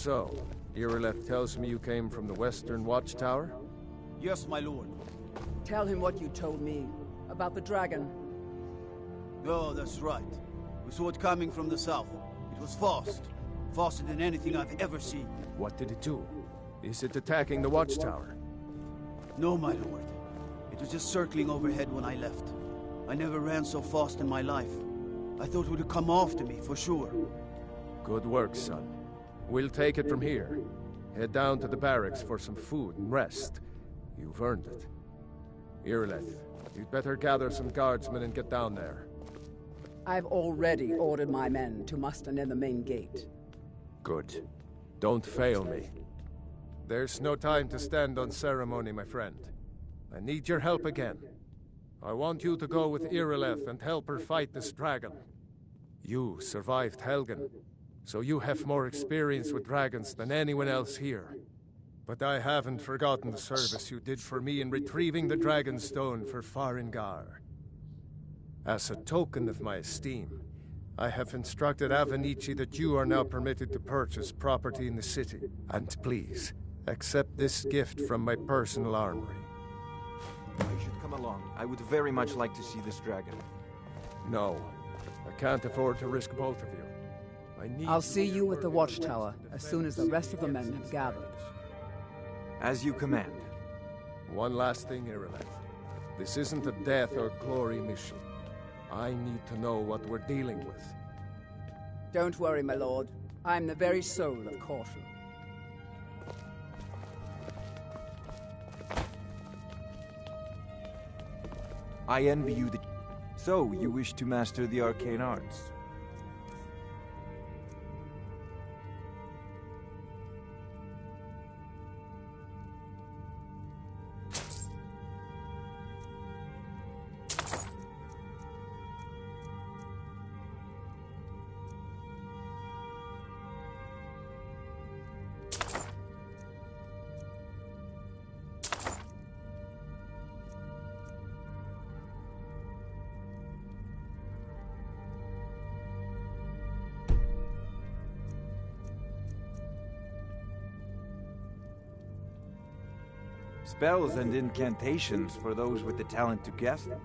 So, Irileth tells me you came from the Western Watchtower? Yes, my lord. Tell him what you told me about the dragon. Oh, that's right. We saw it coming from the south. It was fast. Faster than anything I've ever seen. What did it do? Is it attacking the Watchtower? No, my lord. It was just circling overhead when I left. I never ran so fast in my life. I thought it would come after me, for sure. Good work, son. We'll take it from here. Head down to the barracks for some food and rest. You've earned it. Irileth, you'd better gather some guardsmen and get down there. I've already ordered my men to muster near the main gate. Good. Don't fail me. There's no time to stand on ceremony, my friend. I need your help again. I want you to go with Irileth and help her fight this dragon. You survived Helgen, so you have more experience with dragons than anyone else here. But I haven't forgotten the service you did for me in retrieving the Dragon's Stone for Farengar. As a token of my esteem, I have instructed Avenici that you are now permitted to purchase property in the city. And please, accept this gift from my personal armory. I should come along. I would very much like to see this dragon. No, I can't afford to risk both of you. I'll see you at the Watchtower as soon as the rest of the men have gathered. As you command. One last thing, Irileth. This isn't a death or glory mission. I need to know what we're dealing with. Don't worry, my lord. I'm the very soul of caution. I envy you that... So, you wish to master the arcane arts? Spells and incantations for those with the talent to guess them.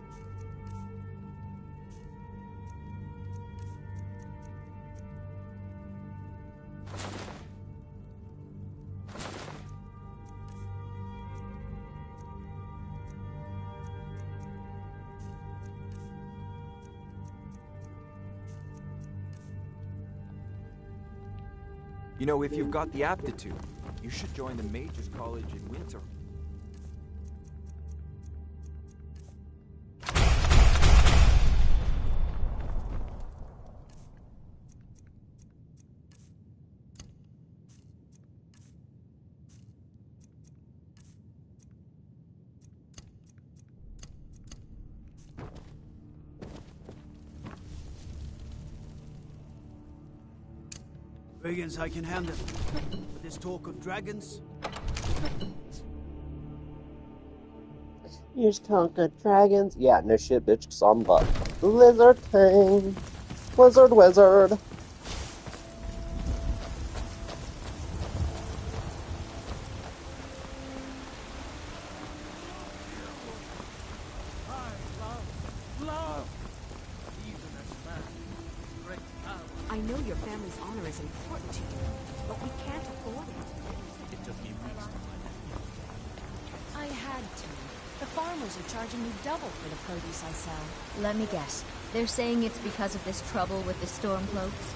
You know, if you've got the aptitude, you should join the Mages College in Winter. Brigands I can handle. But this talk of dragons... You just talk of dragons? Yeah, no shit, bitch, cause I'm the Lizard King. Wizard. I know your family's honor is important to you, but we can't afford it. It took me weeks to find it. I had to. The farmers are charging me double for the produce I sell. Let me guess. They're saying it's because of this trouble with the storm cloaks?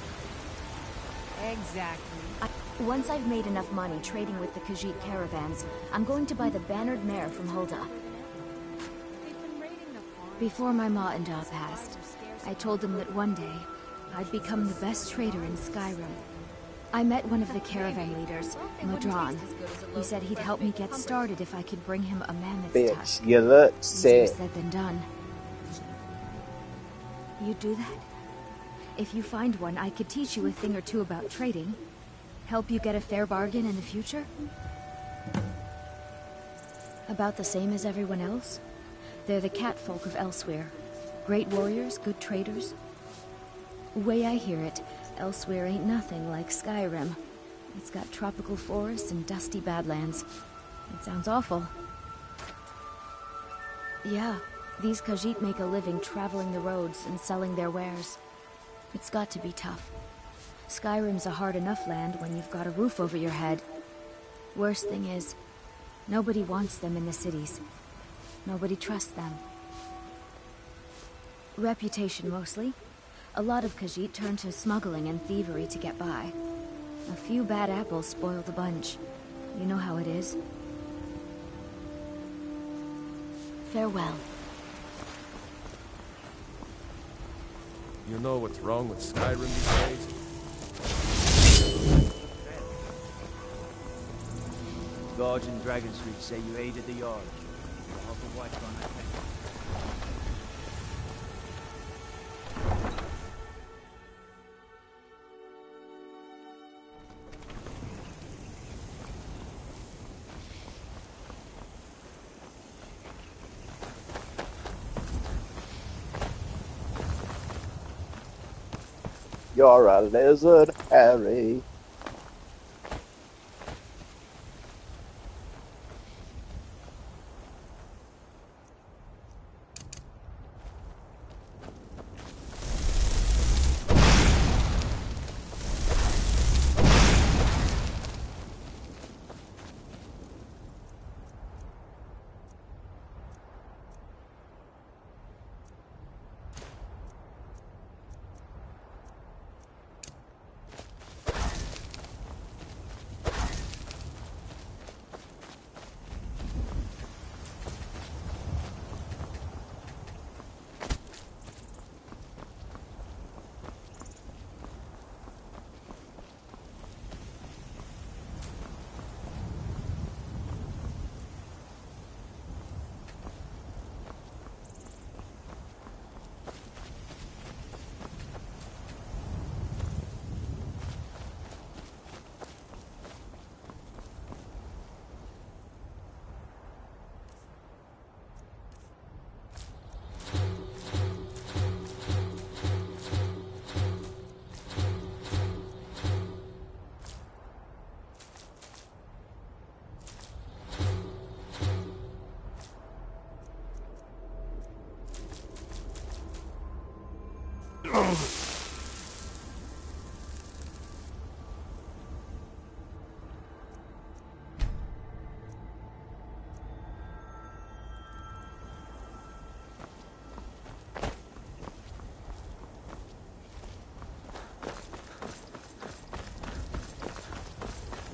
Exactly. Once I've made enough money trading with the Khajiit caravans, I'm going to buy the bannered mare from Hulda. Before my ma and Da passed, I told them that one day, I'd become the best trader in Skyrim. I met one of the caravan leaders, Madron. He said he'd help me get started if I could bring him a mammoth's tusk. Bitch, you look Easier sick. said than done. You'd do that? If you find one, I could teach you a thing or two about trading. Help you get a fair bargain in the future? About the same as everyone else? They're the catfolk of elsewhere. Great warriors, good traders. Way I hear it, elsewhere ain't nothing like Skyrim. It's got tropical forests and dusty badlands. It sounds awful. Yeah, these Khajiit make a living traveling the roads and selling their wares. It's got to be tough. Skyrim's a hard enough land when you've got a roof over your head. Worst thing is, nobody wants them in the cities. Nobody trusts them. Reputation, mostly. A lot of Khajiit turn to smuggling and thievery to get by. A few bad apples spoil the bunch. You know how it is. Farewell. You know what's wrong with Skyrim these days? Guards in Dragon Street say you aided the Yard. You'll have to watch on that thing. You're a lizard, Harry.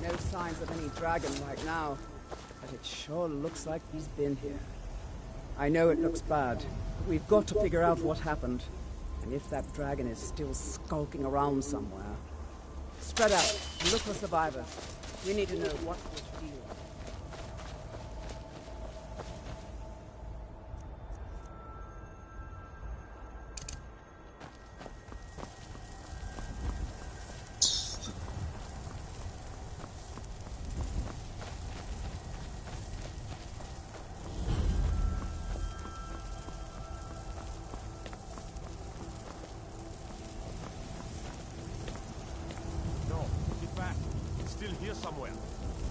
No signs of any dragon right now, but it sure looks like he's been here. I know it looks bad, but we've got to figure out what happened, and if that dragon is still skulking around somewhere. Spread out, and look for survivors. We need to know what was deal. Still here somewhere.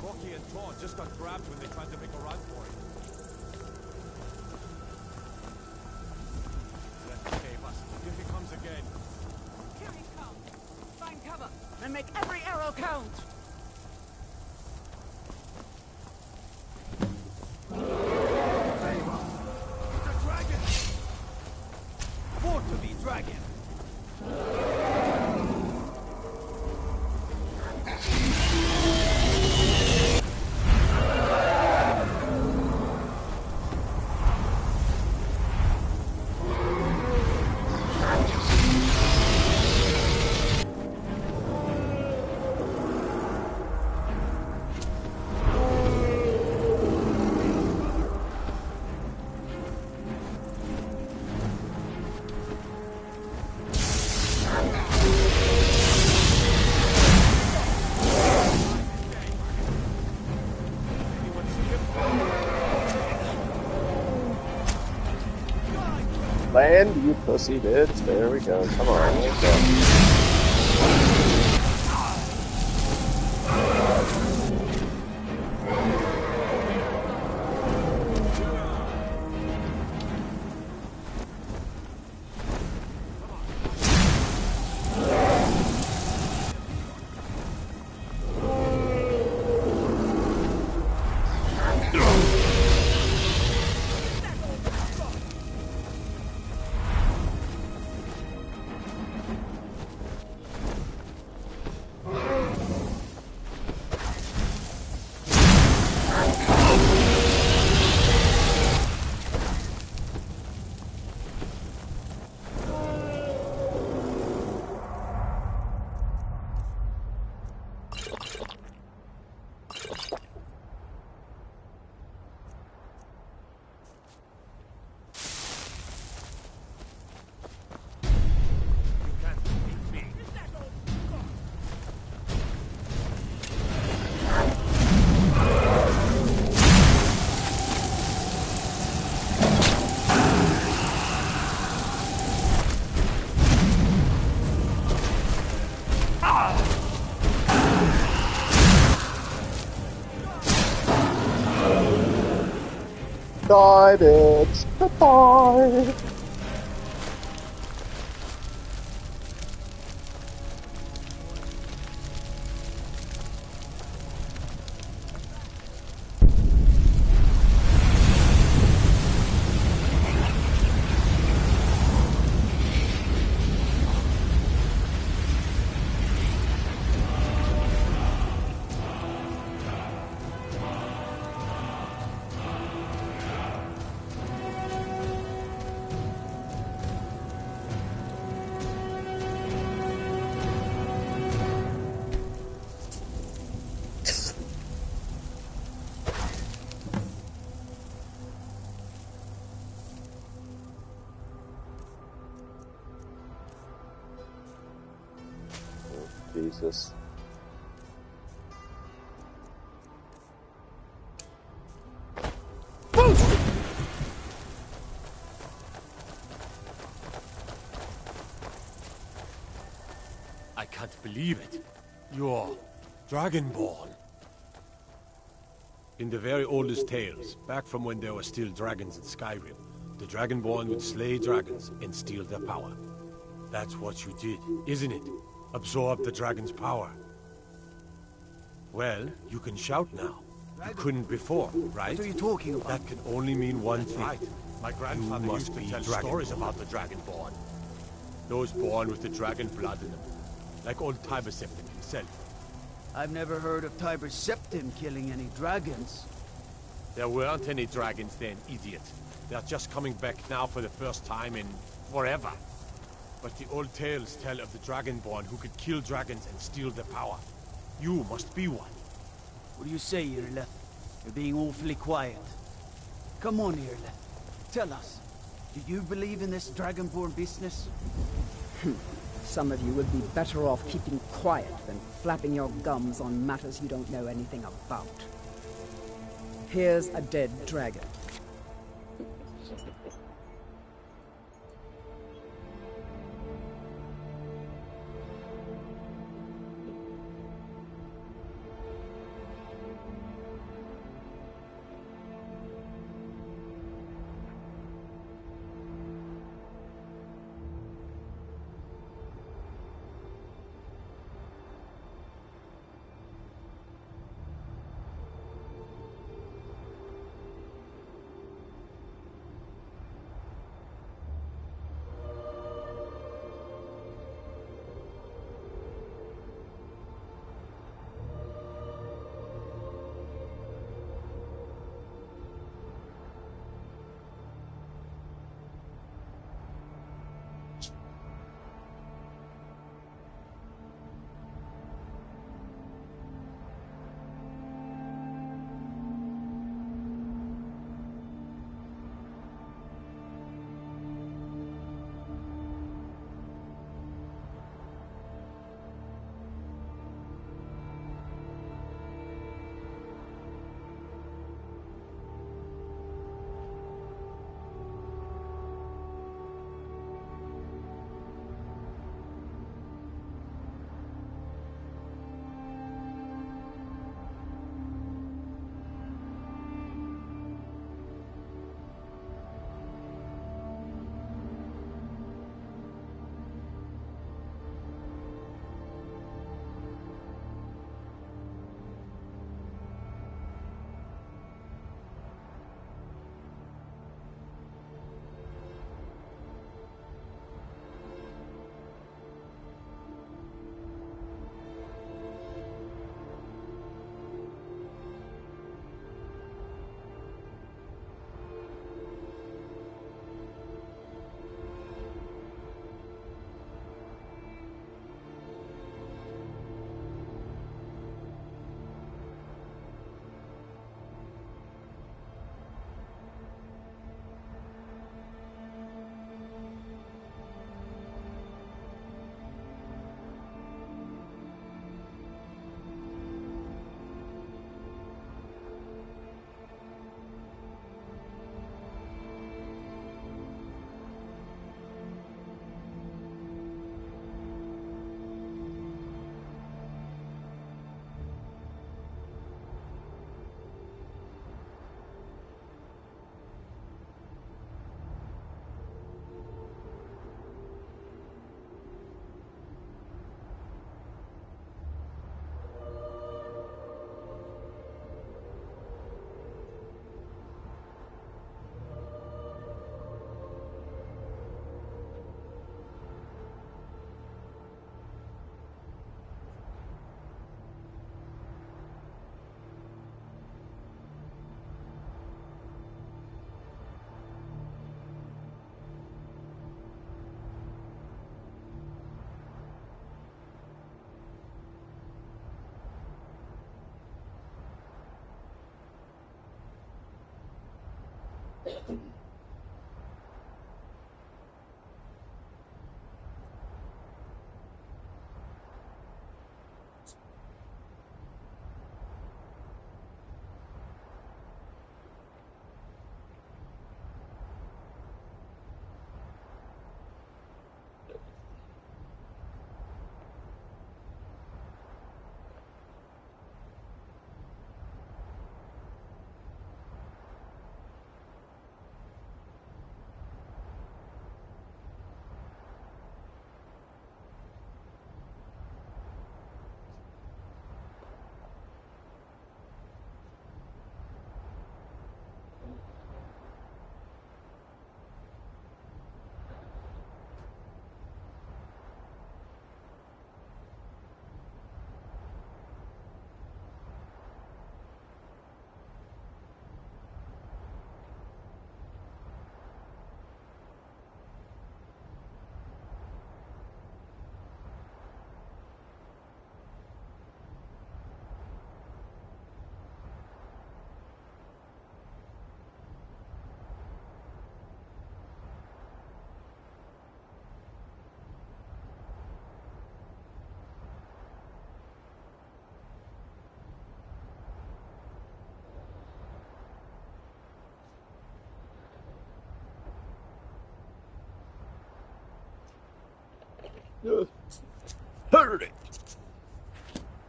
Corky and Tor just got grabbed when they tried to make a run for it. Let's save us. If he comes again. Here he comes! Find cover, and make every arrow count! It's a dragon! More to be dragon! Land, you pussy bitch. There we go. Come on, let's go. Die, bitch. Goodbye. Jesus. I can't believe it. You're Dragonborn. In the very oldest tales, back from when there were still dragons in Skyrim, the Dragonborn would slay dragons and steal their power. That's what you did, isn't it? Absorb the dragon's power. Well, you can shout now. You couldn't before, right? What are you talking about? That can only mean one thing. Right. My grandfather used to tell stories about the Dragonborn. Those born with the dragon blood in them. Like old Tiber Septim himself. I've never heard of Tiber Septim killing any dragons. There weren't any dragons then, idiot. They're just coming back now for the first time in forever. But the old tales tell of the Dragonborn who could kill dragons and steal their power. You must be one. What do you say, Irleth? You're being awfully quiet. Come on, Irleth. Tell us. Do you believe in this Dragonborn business? Some of you would be better off keeping quiet than flapping your gums on matters you don't know anything about. Here's a dead dragon.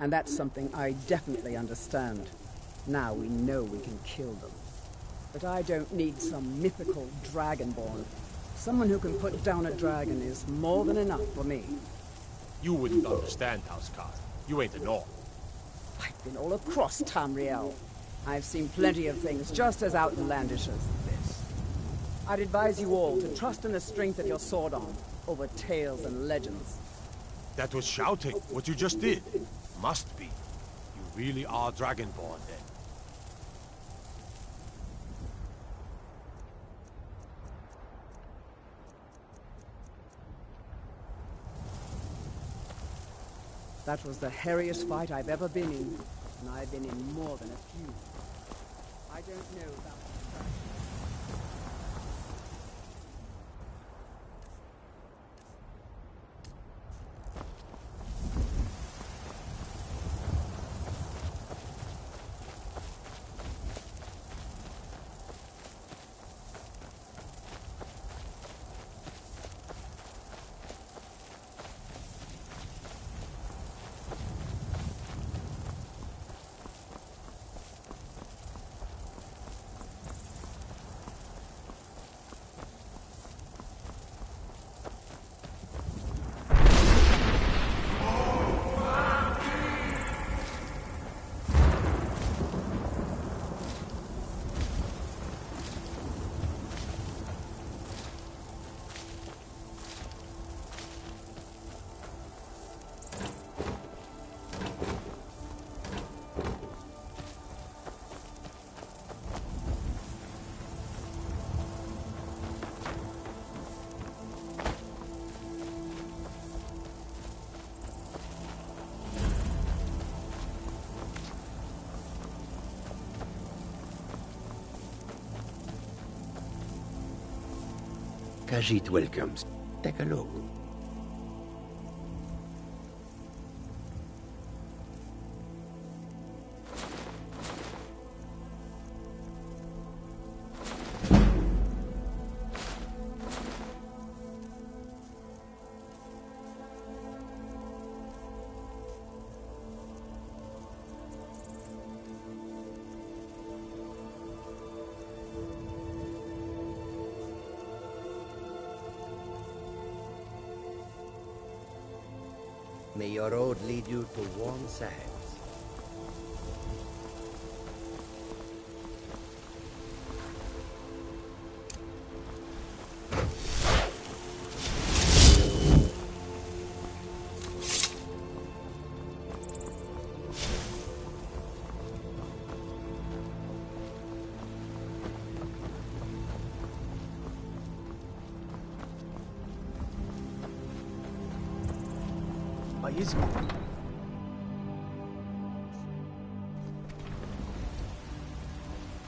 And that's something I definitely understand. Now we know we can kill them. But I don't need some mythical dragonborn. Someone who can put down a dragon is more than enough for me. You wouldn't understand, Housecar. You ain't a Norn. I've been all across Tamriel. I've seen plenty of things just as outlandish as this. I'd advise you all to trust in the strength of your sword arm over tales and legends. That was shouting, what you just did. Must be. You really are Dragonborn, then. That was the hairiest fight I've ever been in, and I've been in more than a few. I don't know about Khajiit welcomes. Take a look. May your road lead you to warm sands.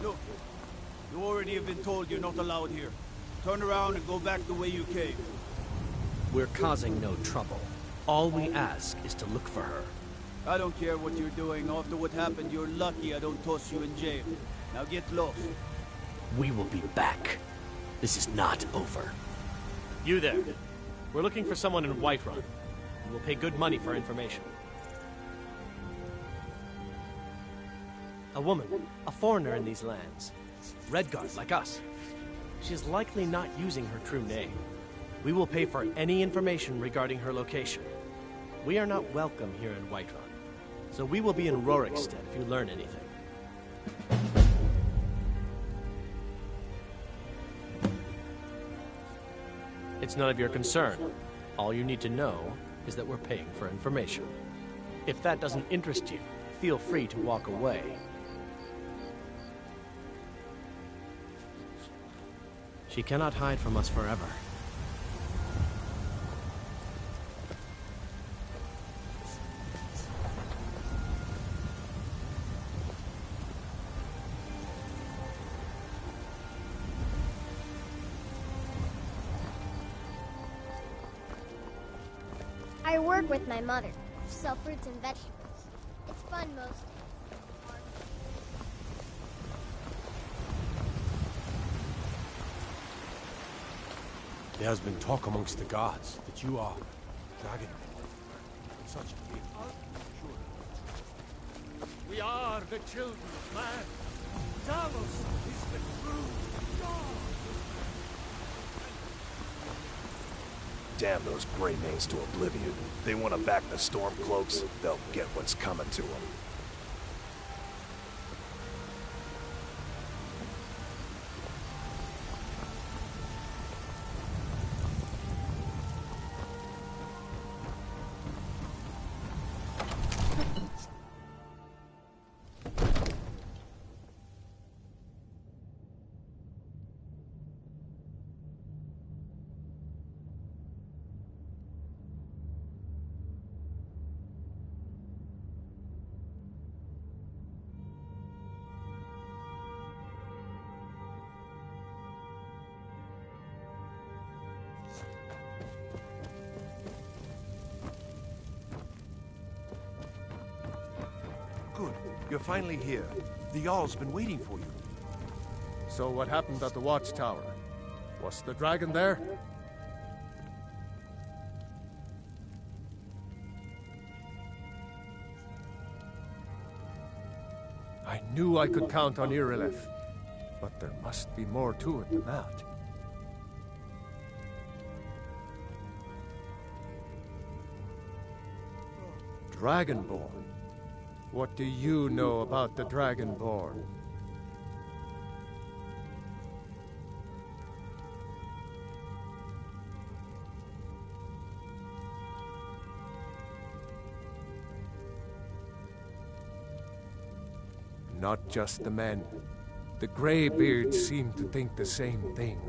Look, You already have been told you're not allowed here. Turn around and go back the way you came. We're causing no trouble. All we ask is to look for her. I don't care what you're doing. After what happened, you're lucky I don't toss you in jail. Now get lost. We will be back. This is not over. You there. We're looking for someone in Whiterun. And we'll pay good money for information. A woman. A foreigner in these lands. Redguard, like us. She's likely not using her true name. We will pay for any information regarding her location. We are not welcome here in Whiterun. So we will be in Rorikstead if you learn anything. It's none of your concern. All you need to know is that we're paying for information. If that doesn't interest you, feel free to walk away. She cannot hide from us forever. I work with my mother. Sell fruits and vegetables. It's fun most days. There has been talk amongst the gods that you are Dragon. Such a big... We are the children of man. Talos is the true God. Damn those Greymanes to oblivion. They want to back the Stormcloaks, they'll get what's coming to them. Good. You're finally here. The Jarl's been waiting for you. So what happened at the watchtower? Was the dragon there? I knew I could count on Irileth, but there must be more to it than that. Dragonborn? What do you know about the Dragonborn? Not just the men. The Greybeards seem to think the same thing.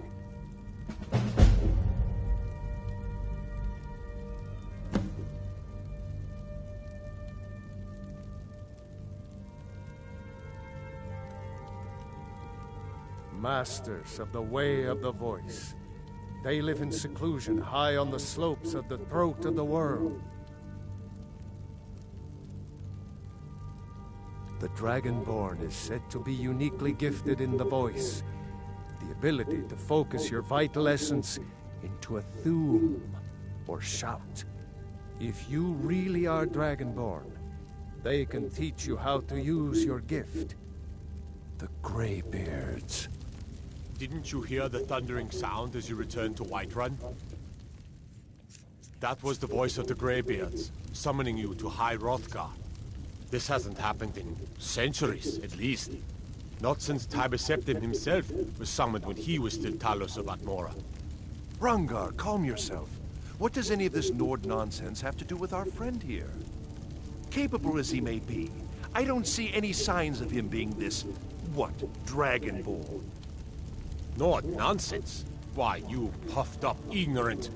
Masters of the Way of the Voice. They live in seclusion high on the slopes of the throat of the world. The Dragonborn is said to be uniquely gifted in the voice, the ability to focus your vital essence into a thum, or shout. If you really are Dragonborn, they can teach you how to use your gift. The Greybeards. Didn't you hear the thundering sound as you returned to Whiterun? That was the voice of the Greybeards, summoning you to High Hrothgar. This hasn't happened in centuries, at least. Not since Tiber Septim himself was summoned when he was still Talos of Atmora. Hrongar, calm yourself. What does any of this Nord nonsense have to do with our friend here? Capable as he may be, I don't see any signs of him being this, what, Dragonborn? Nord nonsense? Why, you puffed up ignorant.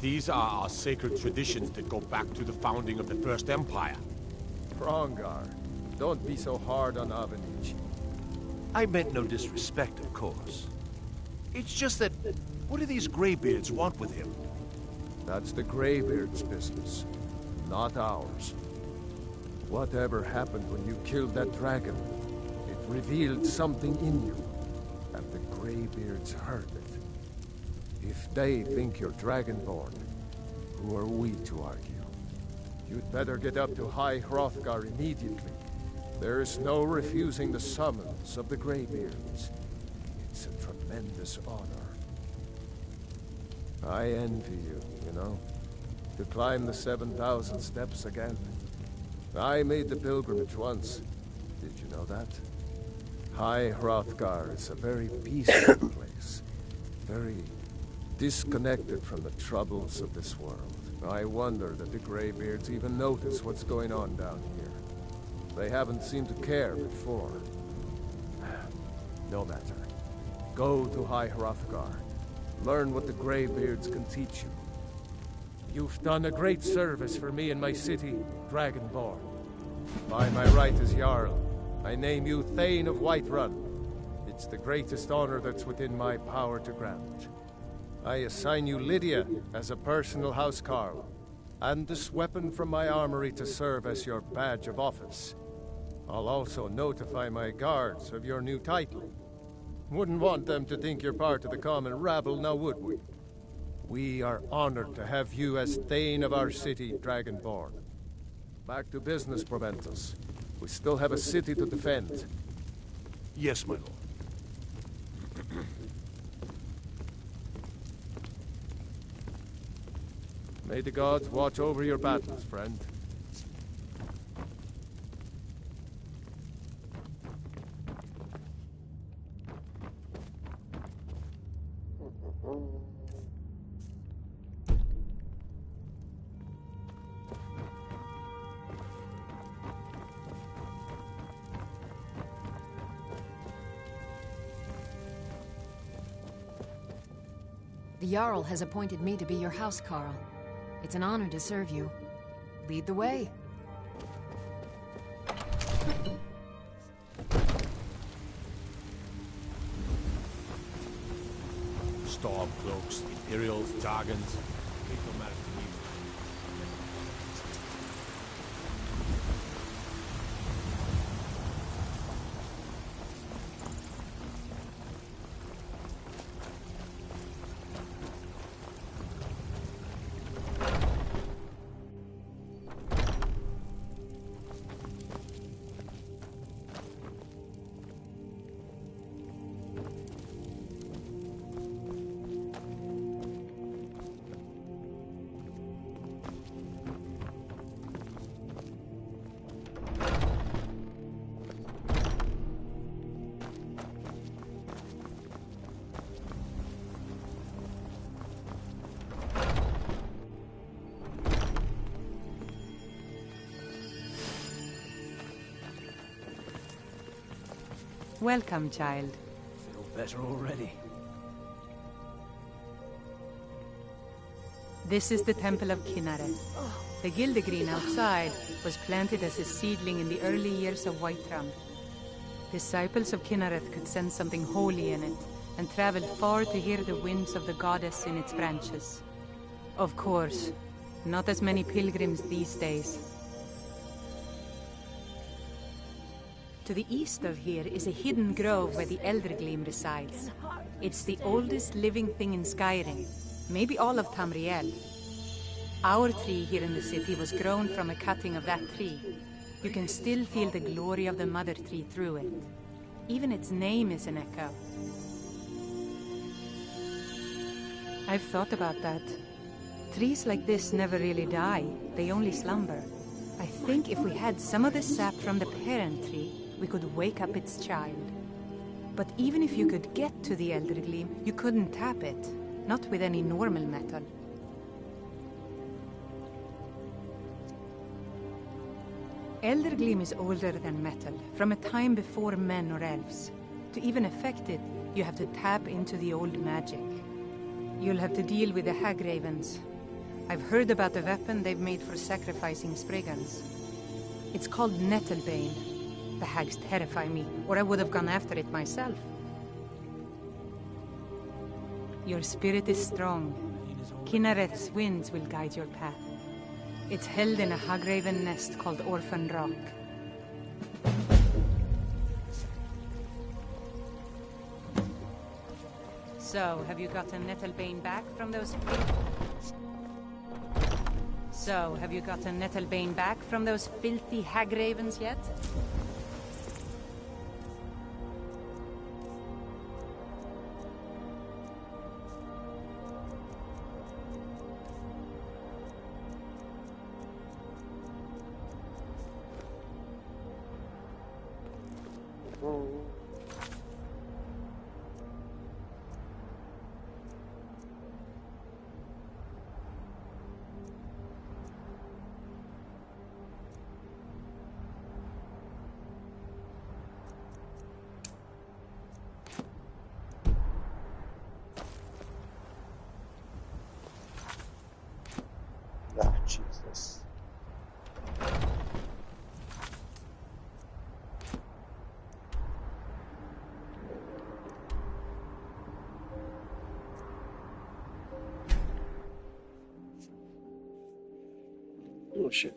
These are our sacred traditions that go back to the founding of the First Empire. Hrongar, don't be so hard on Avenich. I meant no disrespect, of course. It's just that, what do these Greybeards want with him? That's the Greybeards' business, not ours. Whatever happened when you killed that dragon, it revealed something in you, and the Greybeards heard it. If they think you're Dragonborn, who are we to argue? You'd better get up to High Hrothgar immediately. There's no refusing the summons of the Greybeards. It's a tremendous honor. I envy you, you know, to climb the 7,000 steps again. I made the pilgrimage once. Did you know that? High Hrothgar is a very peaceful place. Very disconnected from the troubles of this world. I wonder that the Greybeards even notice what's going on down here. They haven't seemed to care before. No matter. Go to High Hrothgar. Learn what the Greybeards can teach you. You've done a great service for me and my city, Dragonborn. By my right as Jarl, I name you Thane of Whiterun. It's the greatest honor that's within my power to grant. I assign you Lydia as a personal housecarl, and this weapon from my armory to serve as your badge of office. I'll also notify my guards of your new title. Wouldn't want them to think you're part of the common rabble, now would we? We are honored to have you as Thane of our city, Dragonborn. Back to business, Proventus. We still have a city to defend. Yes, my lord. May the gods watch over your battles, friend. The Jarl has appointed me to be your housecarl. It's an honor to serve you. Lead the way. Stormcloaks, Imperials, Jargons. It don't matter to me. Welcome, child. Feel better already. This is the Temple of Kinnareth. The Gildegreen outside was planted as a seedling in the early years of Whiterun. Disciples of Kinnareth could sense something holy in it, and traveled far to hear the winds of the goddess in its branches. Of course, not as many pilgrims these days. To the east of here is a hidden grove where the Eldergleam resides. It's the oldest living thing in Skyrim, maybe all of Tamriel. Our tree here in the city was grown from a cutting of that tree. You can still feel the glory of the mother tree through it. Even its name is an echo. I've thought about that. Trees like this never really die, they only slumber. I think if we had some of the sap from the parent tree, we could wake up its child. But even if you could get to the Eldergleam, you couldn't tap it. Not with any normal metal. Eldergleam is older than metal, from a time before men or elves. To even affect it, you have to tap into the old magic. You'll have to deal with the Hagravens. I've heard about the weapon they've made for sacrificing Spriggans. It's called Nettlebane. The hags terrify me, or I would have gone after it myself. Your spirit is strong. Kinnereth's winds will guide your path. It's held in a hagraven nest called Orphan Rock. So, have you gotten Nettlebane back from those... So, have you gotten Nettlebane back from those filthy hagravens yet? Ah, Jesus. Oh, shit.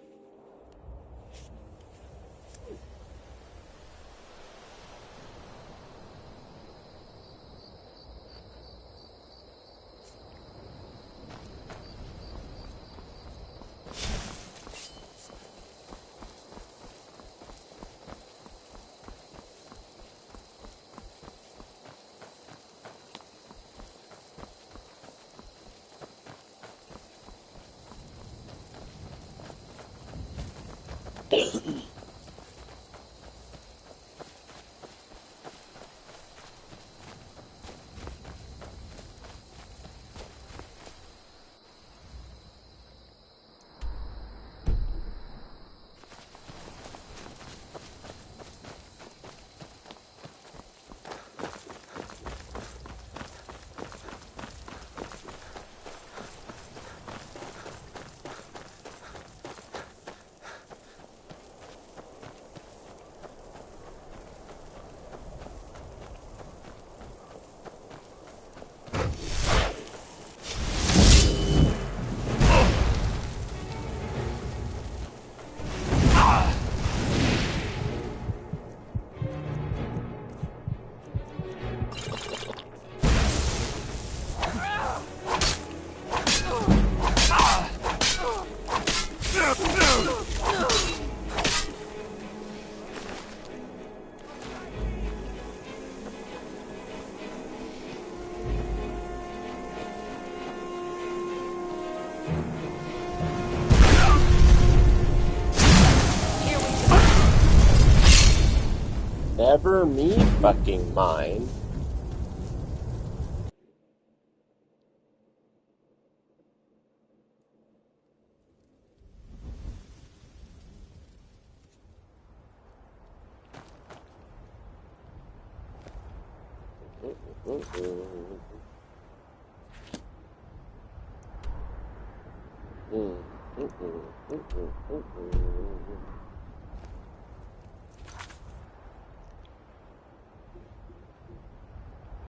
Never me fucking mind.